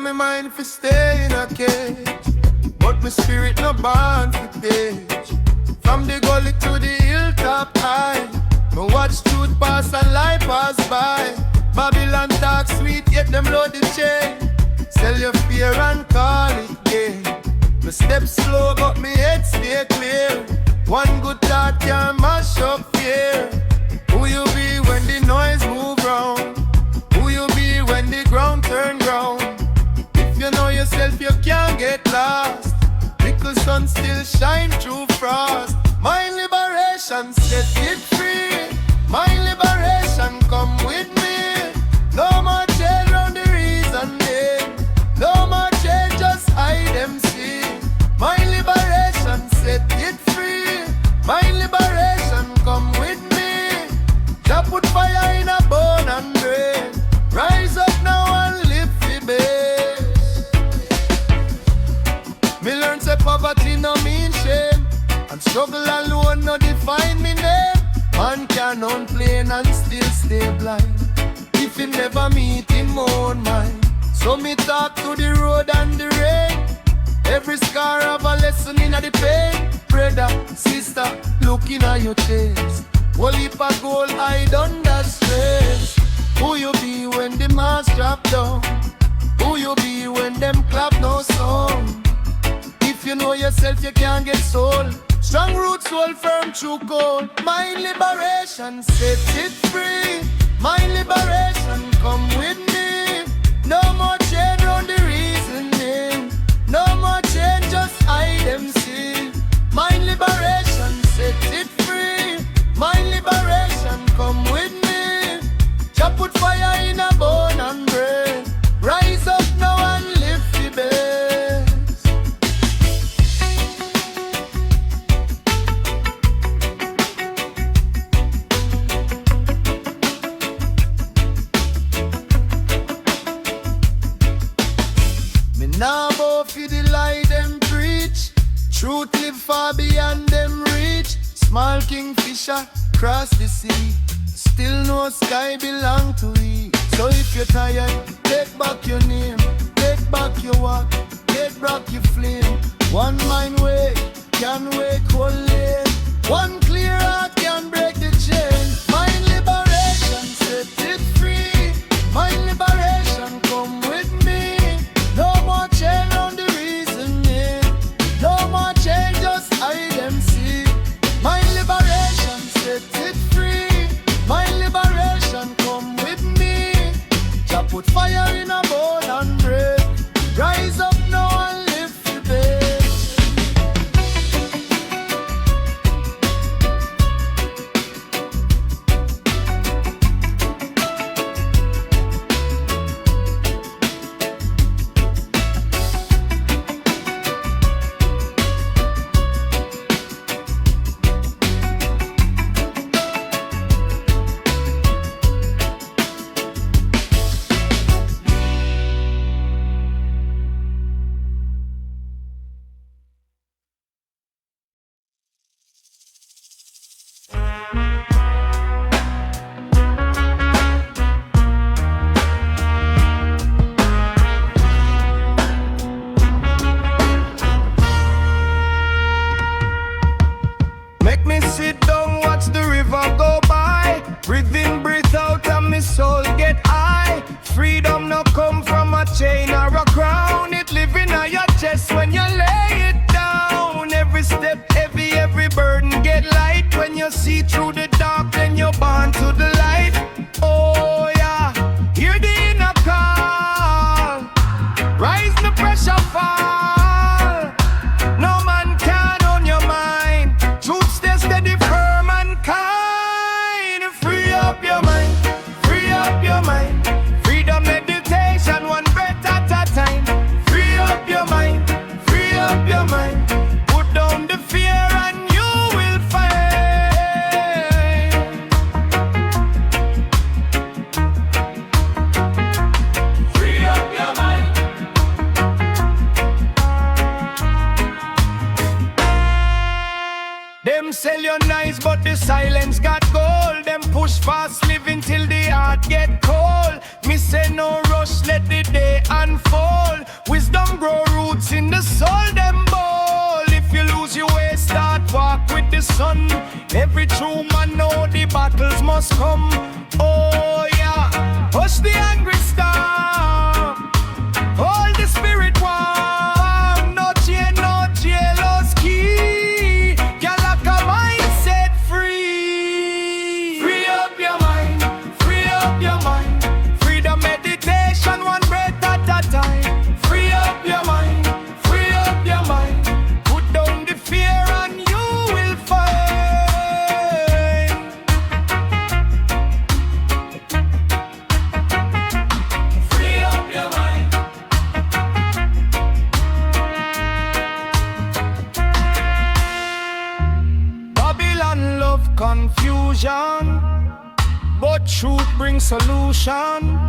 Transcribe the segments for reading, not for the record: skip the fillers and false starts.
me mind fi stay in a cage, but my spirit no born fi page. From the gully to the hilltop high, me watch truth pass and lie pass by. Babylon talk sweet, yet them load the chain. Sell your fear and call it gain. Me step slow, but me head stay clear. One good thought can mash up fear. Who you be when the noise move round? Who you be when the ground turn ground? If you know yourself, you can't get lost. Little sun still shine through frost. My liberation set it free. My liberation come with me. No more chain round the reasoning. No more chain, just hide them see. My liberation set it free. My liberation come with me. Jah put fire in a bone and brain. Rise up now and live the best. Me learn say poverty no mean shame, and struggle alone no define me name. Man can unplain and still stay blind if he never meet him own mind. So me talk to the road and the rain. Every scar have a lesson in the pain. Brother, sister, looking at your chest. Whole heap of gold hide under stress. Who you be when the mask drop down? Who you be when them clap no sound? If you know yourself, you can't get sold. Strong roots hold firm true cold. My liberation set it free. My liberation come with me. No more chain round the reasoning. No more chain, just hide them see. My liberation set it free. My liberation come with me. Jah put fire in a bone and brain. Rise up now and live the best. Me now bow for the lie them preach. Truth live far beyond them reach. Small kingfisher cross the sea. Still no sky belong to we. So if you're tired, take back your name. Take back your walk, get back your flame. One mind way, can wake whole lane. One clear heart can break the chain. My liberation set it free. My liberation come with me. No more chain round the reasoning. No more chain, just hide them see. My liberation set it free. My liberation come with me. Jah put fire in a bone and bread. Rise up now and live the best. Make me sit down, watch the river go by. Breathe in, breathe out, and my soul get high. Freedom no come from a chain or a crown. It live in your chest when you lay it down. Every step heavy, every burden get light. When you see through the dark, then you're born to the light. Oh yeah, hear the inner call. Rise the pressure fall. No man can own your mind. Truth stay steady, firm and kind. Free up your mind, free up your mind. Freedom meditation, one breath at a time. Free up your mind, free up your mind. Put down the fear and you will find Them sell you nice, but the silence got gold. Them push fast living till the heart get cold. Me say no rush, let the day unfold. Wisdom grow roots in the soul, them bold. If you lose your way, start walk with the sun. Every true man know the battles must come. Oh yeah, push the angry storm. Hold the spirit warm. No chain, no jailous key. Can lock a mind set free. Free up your mind, free up your mind. Freedom meditation, one breath at a time. Free up your mind, free up your mind. Put down the fear and you will find. Free up your mind. Babylon love confusion, but truth brings solution.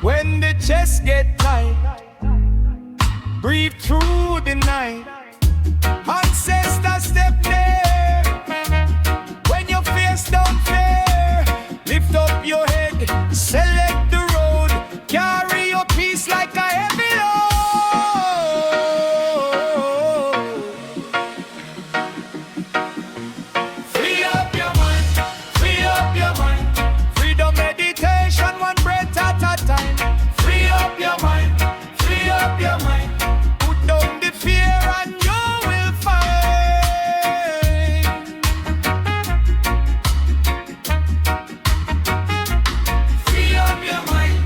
When the chest get tight, breathe through the night. Ancestors step there. When you face down fear, lift up your head, select the road, carry your peace like a heavy load. Free up your mind, free up your mind. Freedom meditation, one breath at a time. Free up your mind, free up your mind. Put down the fear and you will find. Free up your mind.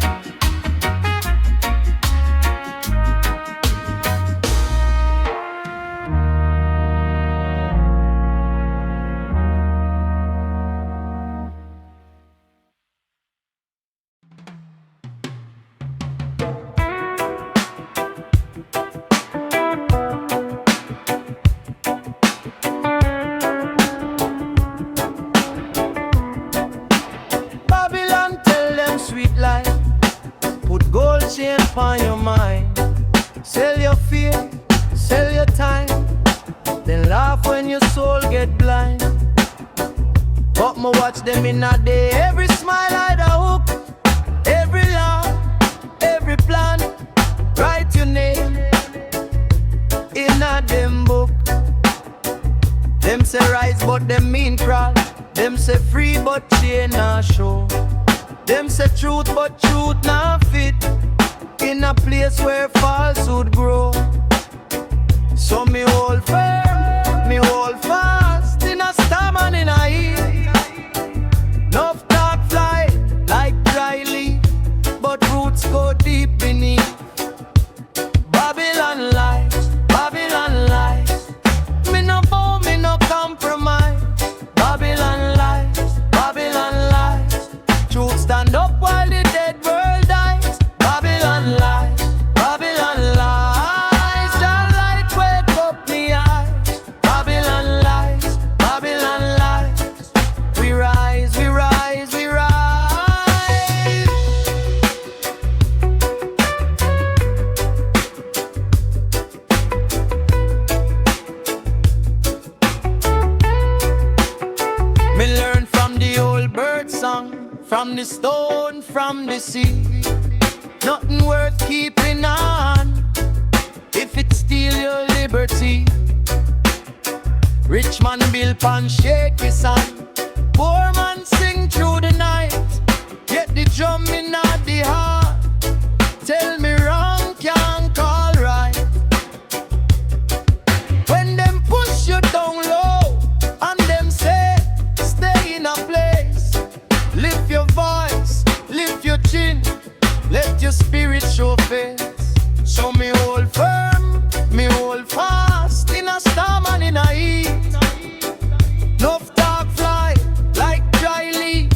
Babylon tell them sweet life. Put gold chain on your mind. Sell your fear, sell your time. Then laugh when your soul get blind. But me watch them in a day. Every smile I da hook, every laugh, every plan. Write your name in a them book. Them say rise but them mean crawl. Them say free but chain nah show. Them say truth but truth nah fit. In a place where falsehood grow. So me hold firm, me hold fast. In a storm and in a heat. Enough talk fly like dry leaf, but roots go deep beneath. Babylon lies, Babylon lies. Me no bow, me no compromise. Babylon lies, Babylon lies. Truth stand up while the dead world dies. Babylon lies, Babylon lies. The light wake up me eyes. Babylon lies, Babylon lies. We rise, we rise, we rise. Me learn from the old bird song, from the stone, from the sea. Nothing worth keeping on if it steal your liberty. Rich man build pan shaky sand. Poor man sing through the night. Get the drum in the heart. Tell me wrong can't call right. When them push you down low and them say stay in a place. Lift your voice, lift your chin. Let your spirit show face. So me hold firm, me hold fast. In a storm and in a heat. Enough talk fly like dry leaf,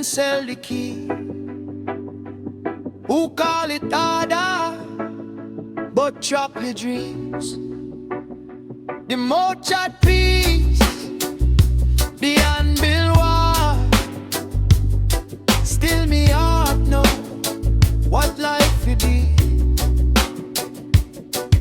and sell the key. Who call it harder, but drop your dreams. The mouth chat peace, the hand build war. Still me heart know what life it be.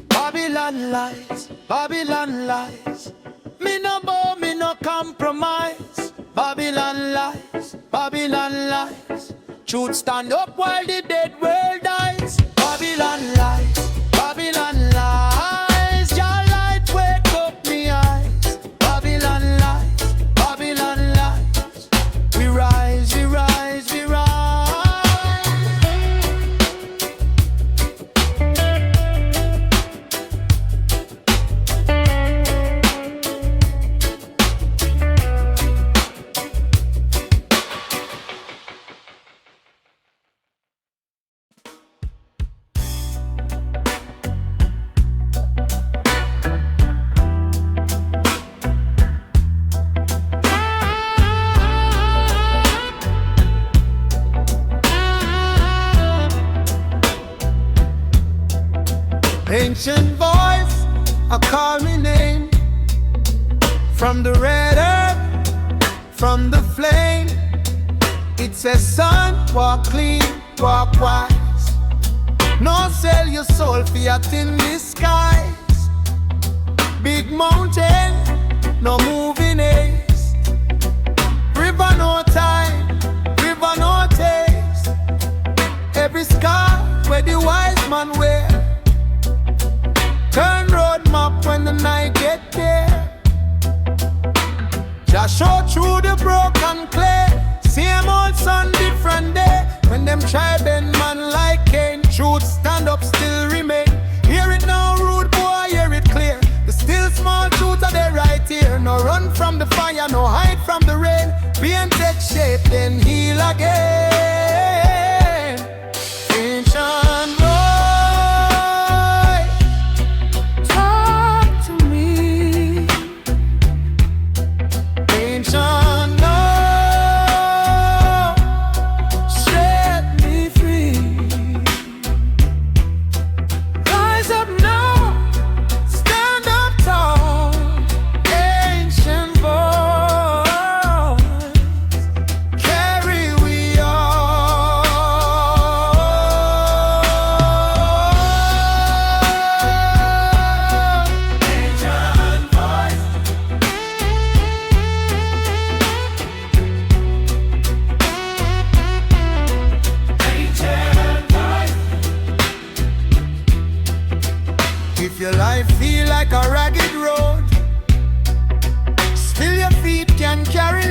Babylon lies, Babylon lies. Me no bow, me no compromise. Babylon lies, Babylon lies. Truth stand up while the dead world dies. Babylon lies, Babylon lies. Your light wake up me eyes. Babylon lies, Babylon lies. We rise, we rise, we rise. Ancient voice, I call me name. From the red earth, from the flame. It says son, walk clean, walk wise. No sell your soul for your thin disguise. Big mountain, no moving ace. River no time, river no taste. Every scar where the wise man wear. Turn road map when the night get there. Just show through the broken clay. Same old sun, different day. When them try bend man like Cain, truth stand up still remain. Hear it now, rude boy, hear it clear. The still small truth are there right here. No run from the fire, no hide from the rain. Pain take shape, then heal again. Ancient carry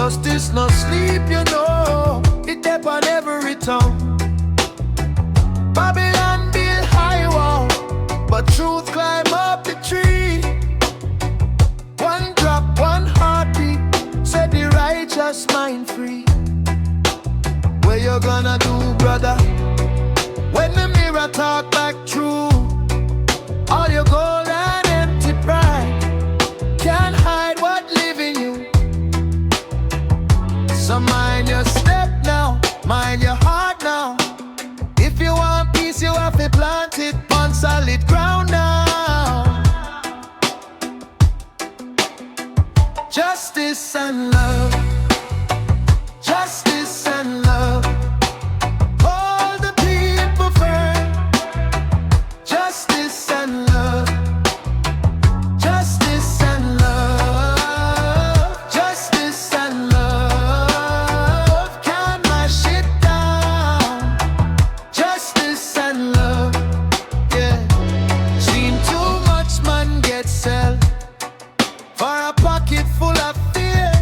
Justice no sleep, you know. It dep on every tongue. Babylon build high wall, but truth climb up the tree. One drop, one heartbeat, set the righteous mind free. What you gonna do, brother, when the mirror talk back true? All your gold and empty pride can't hide what live in you. So mind your step now, mind your heart now. If you want peace, you have to plant it on solid ground now. Justice and love, justice and love. Hold the people firm. Justice and love, justice and love, justice and love. Can't mash it down. Justice and love, yeah. Seen too much man get sell for a pocket full of fear.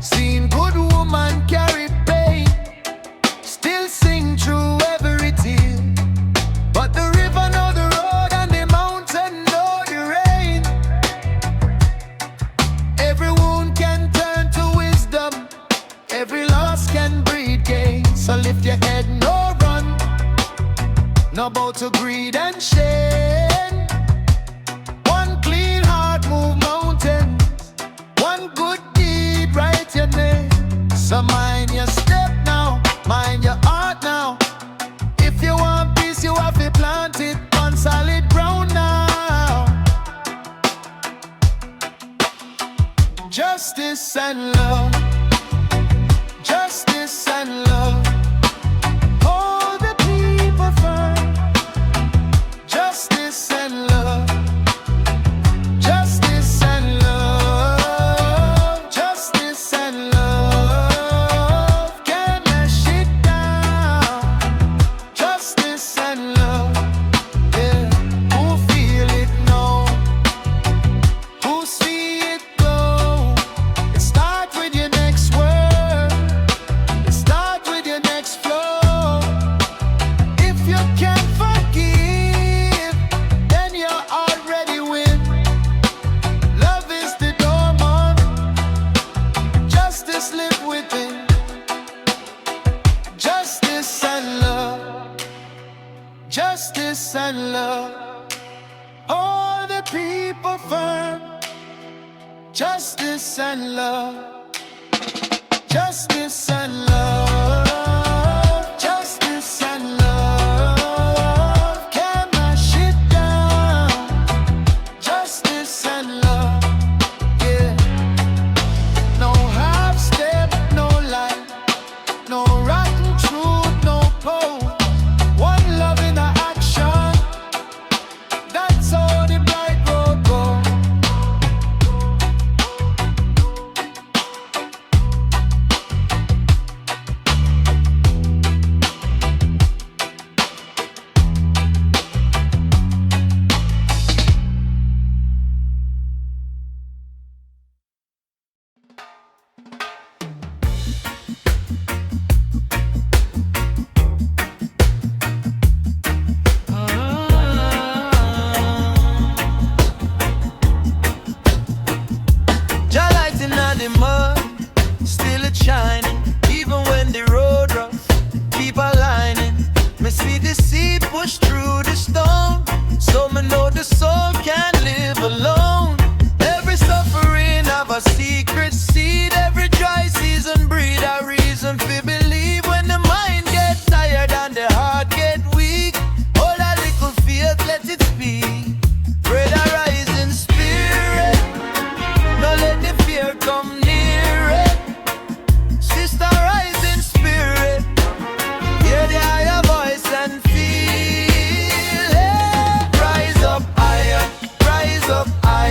Seen good woman carry pain, still sing through every tear. But the river know the road and the mountain know the rain. Every wound can turn to wisdom, every loss can breed gain. So lift your head, no run, no bow to greed and shame. One clean heart move mountains, one good deed write your name. So mind your step now, mind your heart now. If you want peace, you have to plant it on solid ground now. Justice and love, justice and love. Hold the people firm. Justice and love, justice and love, justice and love. Can't mash it down. Justice and love, yeah. Who feel it now? Who see it glow? It start with your next word. It start with your next flow. If you can forgive, then you already win. Love is the doorman, justice live within. Justice and love, justice and love. All the people firm. Justice and love, justice and love, justice and love. Can't mash it down. Justice and love, yeah. No half step, no lie, no rotten truth, no pose. One love in a action, that's how the bright road goes. Jah light inna the mud, still it's shining. Even when the road rough, keep aligning. Me see the sea push through the storm, so me know the soul can't live alone. Every suffering have a secret seed. Every dry season breed a reason to believe. When the mind get tired and the heart get weak, hold a little faith, let it speak. Pray the rising spirit, no let the fear come near it. Sister rising spirit, hear the higher voice and feel it. Rise up higher, rise up higher.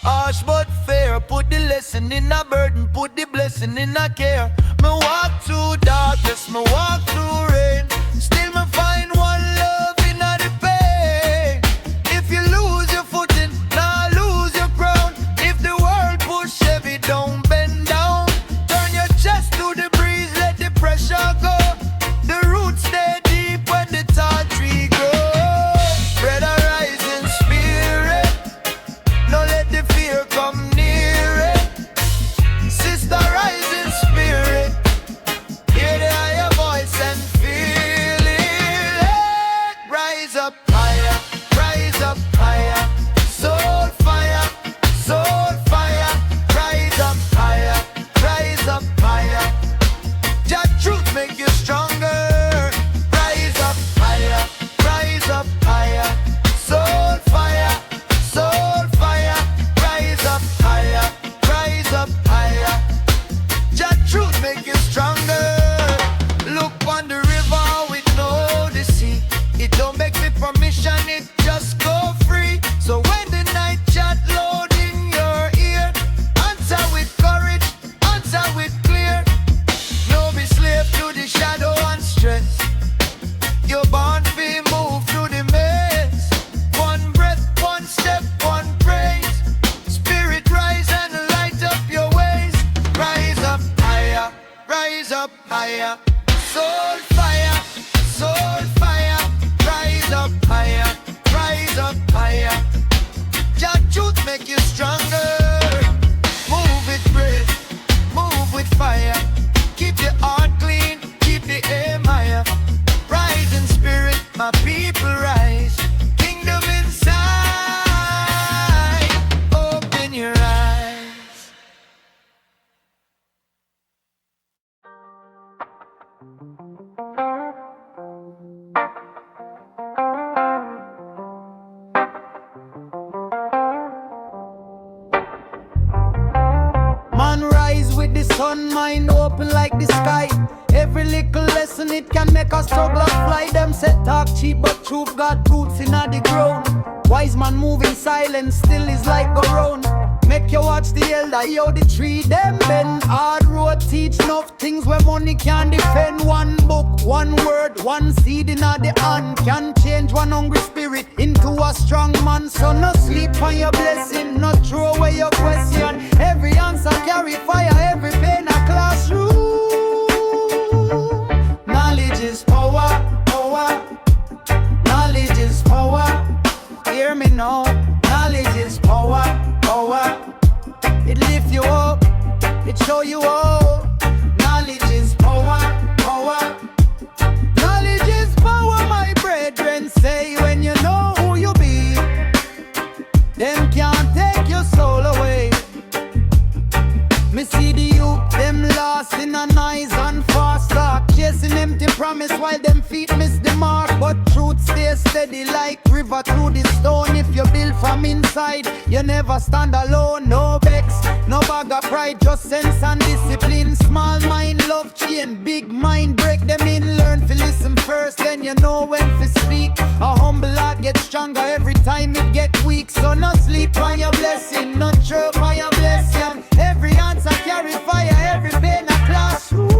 harsh but fair. Put the lesson in a burden, put the blessing in a care. Me walk through darkness, me walk through rain. Still me find one love in the pain. If you lose your footing, now lose your crown. If the world push heavy, don't bend down. Turn your chest to the breeze, let the pressure go. The roots stay deep when the tall tree grows. Brother rise in spirit, don't let the fear come near it. Sister rise in spirit, hear the higher voice and feel it. Rise up higher, rise up higher. Soul fire, soul fire. Rise up higher, rise up higher. That truth make you stronger. Rise up higher, rise up higher. Soul fire, soul fire. Rise up higher, rise up higher. That truth make you stronger. Look on the river with no the sea. It don't make me permission, it just go free. So when the night chat load in your ear, answer with courage, answer with clear. No be slave to the shadow and stress. You're born to move through the maze. One breath, one step, one praise. Spirit rise and light up your ways. Rise up higher, rise up higher. Soul fire, soul fire. Rise up higher, rise up higher. Your truth make you stronger. Move with grace, move with fire. Keep your heart clean, keep the aim higher. Rise in spirit, my people rise. Kingdom inside, open your eyes. Man rise with the sun, mind open like the sky. Every little lesson it can make us struggle fly. Them set talk cheap but truth got roots in the ground. Wise man move in silence, still is like go round. Make you watch the elder, yo the tree them bend. Hard road teach enough things where money can defend. One book, one word, one seed in the hand can change one hungry spirit into a strong man. So no sleep on your blessing, no throw away your question. Every answer carry fire, every pain a classroom. Knowledge is power, power. Knowledge is power. Hear me now. Knowledge is power, power. It lift you up, it show you all. Knowledge is power, power. Knowledge is power, my brethren say. When you know who you be, them can't take your soul away. Me see the youth, them lost in a nice and fast talk, chasing empty promise while them feet miss the mark. But truth stays steady like river through the stone. If you build from inside, you never stand alone. No vex, no bag of pride, just sense and discipline. Small mind, love chain, big mind, break them in. Learn to listen first, then you know when to speak. A humble heart gets stronger every time it get weak. So no sleep on your blessing, no chirp on your blessing. Every answer carry fire, every pain a classroom.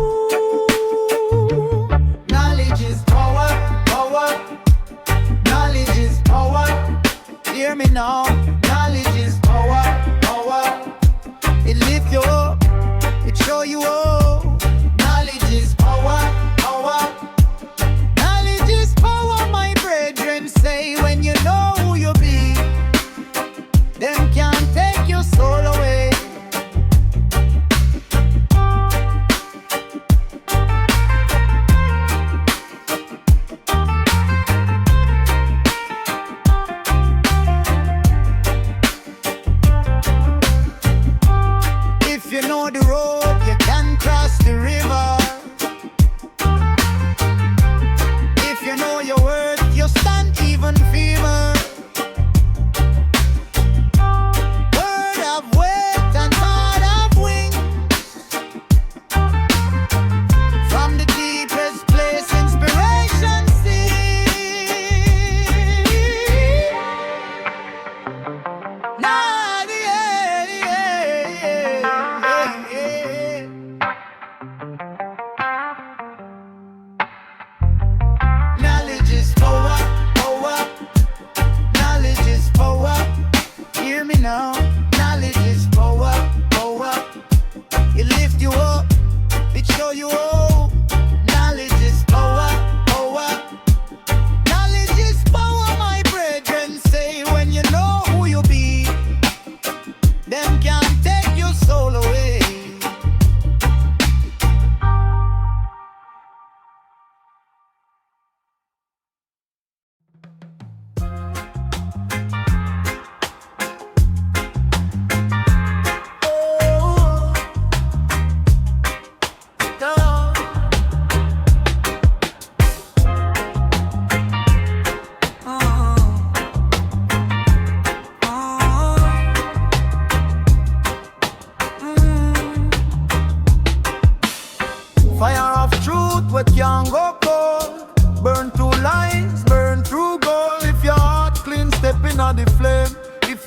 Knowledge is power, power. Knowledge is power. Hear me now. Knowledge is power, power. It lift you up, it show you up. Knowledge is power, power. Knowledge is power, my brethren say. When you know who you be, them can't take your soul away.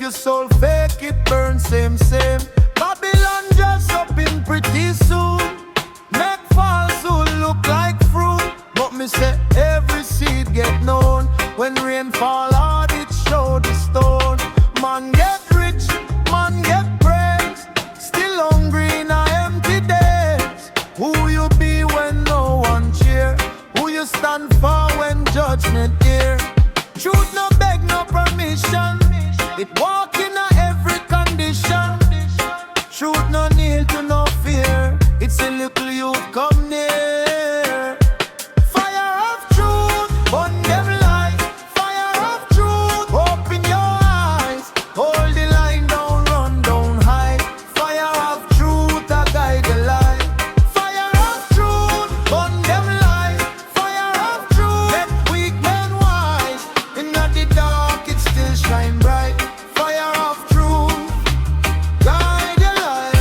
your soul fake, it burn same. Babylon just up in pretty soon. Make falsehood look like fruit. But me say every seed get known. When rain fall hard, it show the stone. Man get rich, man get praise. Still hungry in a empty days. Who you be when no one cheer? Who you stand for when judgment here? Truth no beg, no permission. It walk in a every condition. Truth no need to no fear. It's a little youth come near. Fire of truth, burn them light. Fire of truth, open your eyes. Hold the line, don't run, don't hide. Fire of truth, I guide the light. Fire of truth, burn them light. Fire of truth, let weak men wise. In the dark, it still shine bright. Fire of truth, guide the light.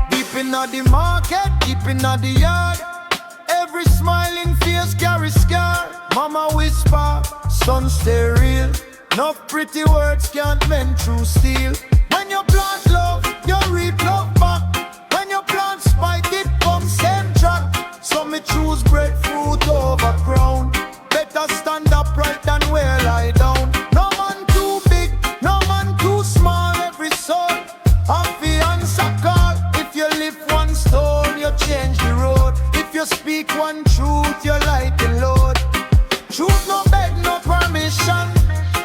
Deep inna the market, deep inna the yard. Every smiling face carry scar. Mama whisper, son stay real. Enough pretty words can't mend true steel. When you plant love, you reap love back. When you plant spite, it comes same track. So me choose breadfruit over crown. Better stand upright than where lie down. No man too big, no man too small. Every soul, happy answer call. If you lift one stone, you change the road. If you speak one truth, you light the load. Truth no beg, no permission.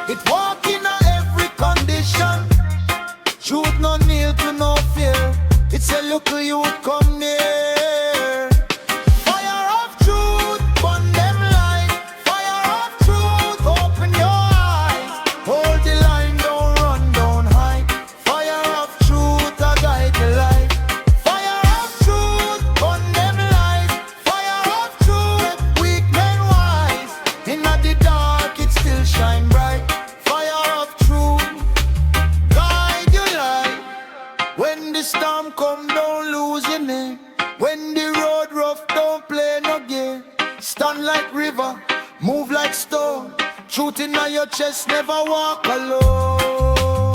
It walk in a every condition. Truth no need to no fear. It's a little youth come near. Fire of truth, burn them light. Fire of truth, open your eyes. Hold the line, don't run, don't hide. Fire of truth, I guide the light. Fire of truth, burn them light. Fire of truth, weak men wise. In the dark, it still shine bright. Fire of truth, guide your light. When the storm come, don't lose your name. When the road rough, don't play no game. Stand like river, move like stone. Truth in your chest, never walk alone.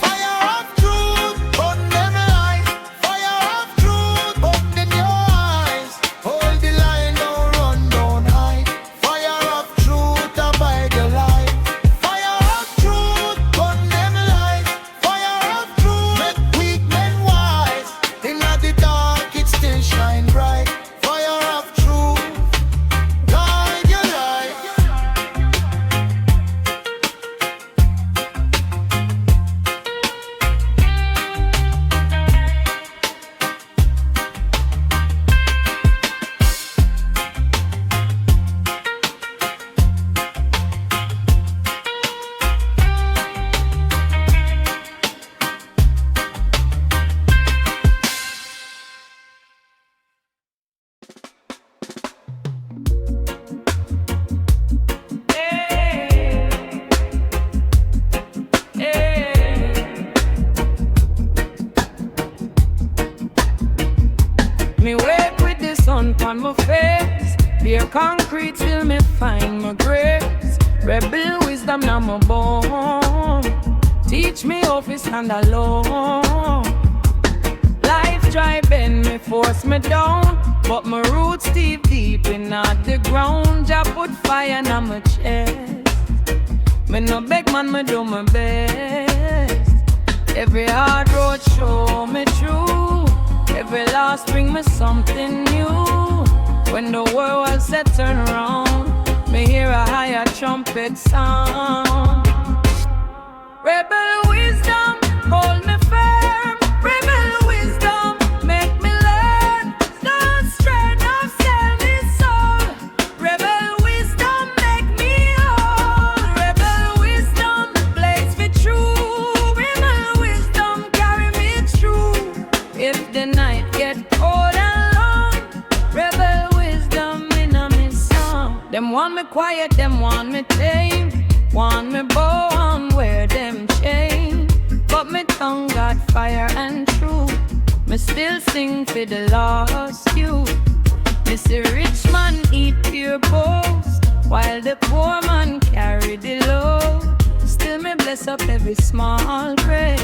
Fire of truth, burn them light. Fire of truth, burn in your eyes. Hold the line, don't run, don't hide. Fire of truth, abide the light. Fire of truth, burn them light. Fire of truth, make weak men wise. In the dark, it still shine bright. Fire of truth, guide your light. Me wake with the sun on my face. Bare concrete till me find my grace. Rebel wisdom now my bone. Teach me how to stand alone. Life dry bend me, force me down. But my roots deep in the ground. Jah put fire in my chest. Me no beg man, me do my best. Every hard road show me true. Every loss bring me something new. When the world was set turn around, me hear a higher trumpet sound. Rebel wisdom, hold me firm. Rebel wisdom, make me learn. Don't stray, don't sell me soul. Rebel wisdom, make me whole. Rebel wisdom, blaze for true. Rebel wisdom, carry me through. If the night get cold and long, rebel wisdom in a me song. Them want me quiet, them want me tame, want me bow and wear them chain. But me tongue got fire and truth. Me still sing for the lost youth. Me see rich man eat pure post, while the poor man carry the load. Still me bless up every small prayer.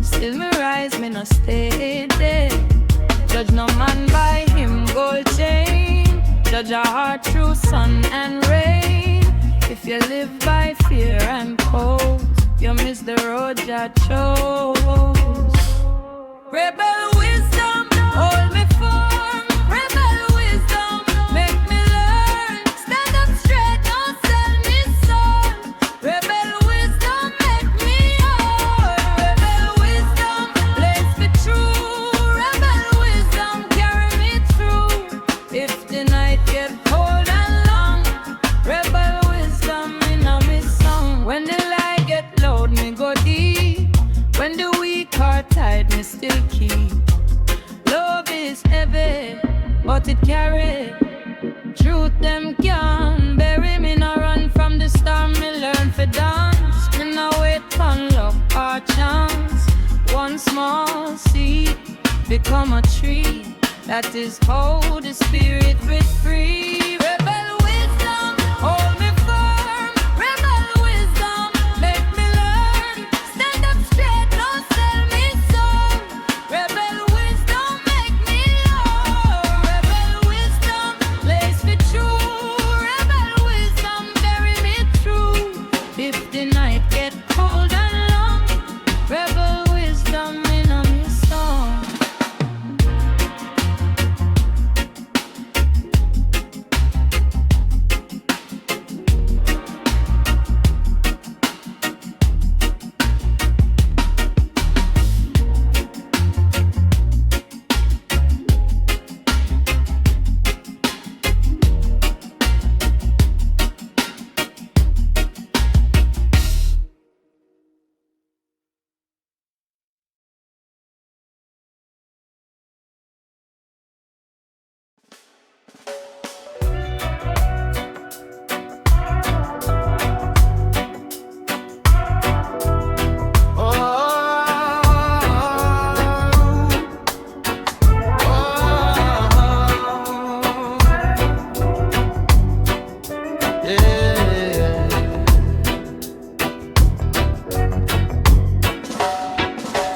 Still me rise, me no stay dead. Judge no man by him gold chain. Judge a heart through sun and rain. If you live by fear and cold, you miss the road you chose. Rebel wisdom, hold me firm. Rebel wisdom, make me learn. Stand up straight, don't sell me soul. Rebel wisdom, make me whole. Rebel wisdom, blaze me true. Rebel wisdom, carry me through. If the night get cold and long, rebel wisdom in a me song. When the light get loud, me go deep. When the weak heart tied, me still keep. Love is heavy, but it carry. Truth them can bury me. No run from the storm, me learn for dance. Me no wait for luck or chance. One small seed become a tree. That is how the spirit will free. Rebel wisdom, hold me firm. Rebel wisdom, make me learn. Stand up straight, don't sell me soul. Rebel wisdom, make me low. Rebel wisdom, lace me true. Rebel wisdom, bury me true. If the night get cold and long, rebel wisdom in a me song.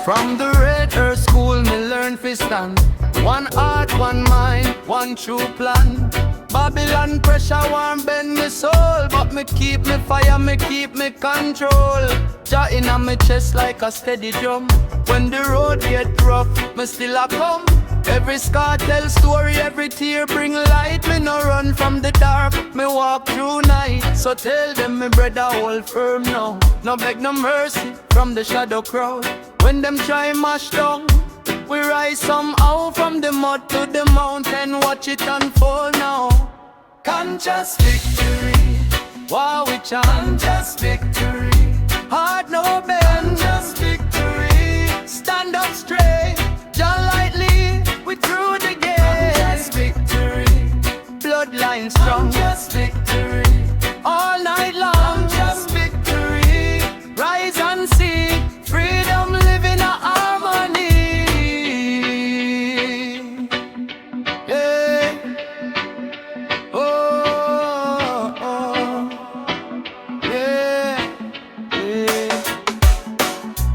From the red earth school, me learn fi stand. One heart, one mind, one true plan. Babylon pressure won't bend me soul, but me keep me fire, me keep me control. Jah inna me chest like a steady drum. When the road get rough, me still a come. Every scar tell story, every tear bring light. Me no run from the dark, me walk through night. So tell them me brother hold firm now. No beg no mercy from the shadow crowd. When them try mash down, we rise somehow from the mud to the mountain. Watch it unfold now. Conscious victory, wow we chant. Conscious victory, heart no bend. Conscious victory, stand up straight. Jah lightly, we through the gate. Conscious victory, bloodline strong. Conscious victory, all night long. Conscious victory, rise and see freedom live in a harmony. Yeah. Oh, oh. Yeah. Yeah.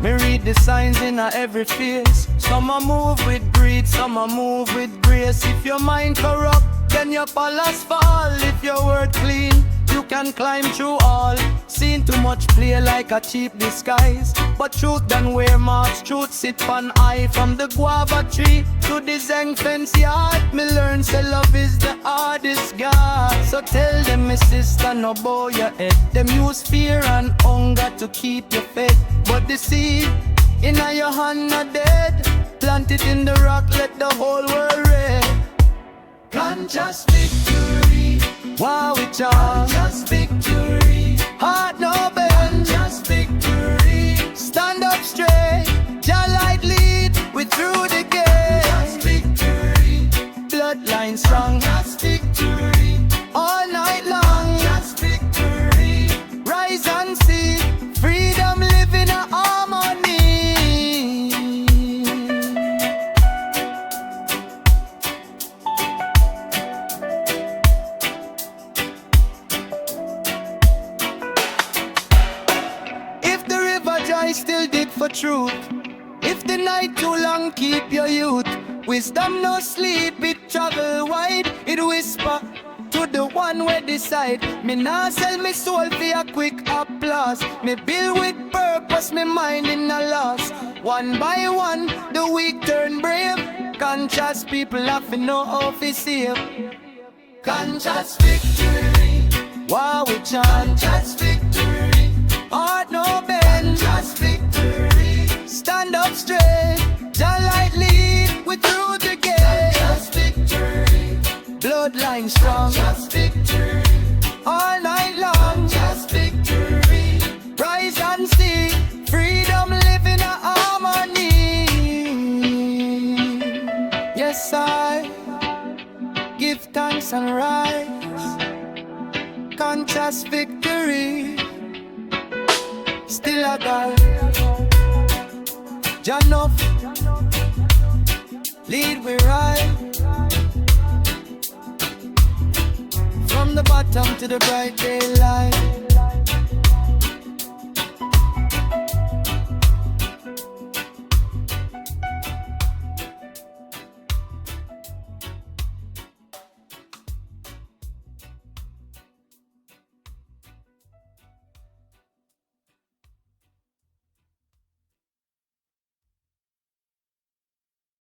Me read the signs in every face. Some a move with greed, some a move with grace. If your mind corrupt, then your palace fall. If your word clean, you can climb through all. Seen too much play like a cheap disguise, but truth done wear marks, truth sit on eye. From the guava tree to the Zeng fence yard, me learn say love is the hardest God. So tell them me sister no bow your head. Them use fear and hunger to keep you fed, but the seed inna your hand not dead. Plant it in the rock, let the whole world read. Conscious victory, wow we chant. Conscious victory, heart no bend. Conscious victory, stand up straight. Jah light lead, we through the gate. Conscious victory, bloodline strong. Conscious victory, all night long. fight for truth. If the night too long, keep your youth. Wisdom no sleep, it travel wide. It whisper to the one where decide. Me nah sell me soul for a quick applause. Me build with purpose, me mind in a loss. One by one, the weak turn brave. Conscious people have to know how to save. Conscious victory, wow we chant. Conscious victory, heart no bend. Conscious victory, stand up straight. Jah light lead, we through together. Conscious victory, bloodline strong. Conscious victory, all night long. Conscious victory, rise and see freedom live in a harmony. Yes I give thanks and rise. Conscious victory, still a God. Jah enough, lead we right. From the bottom to the bright daylight.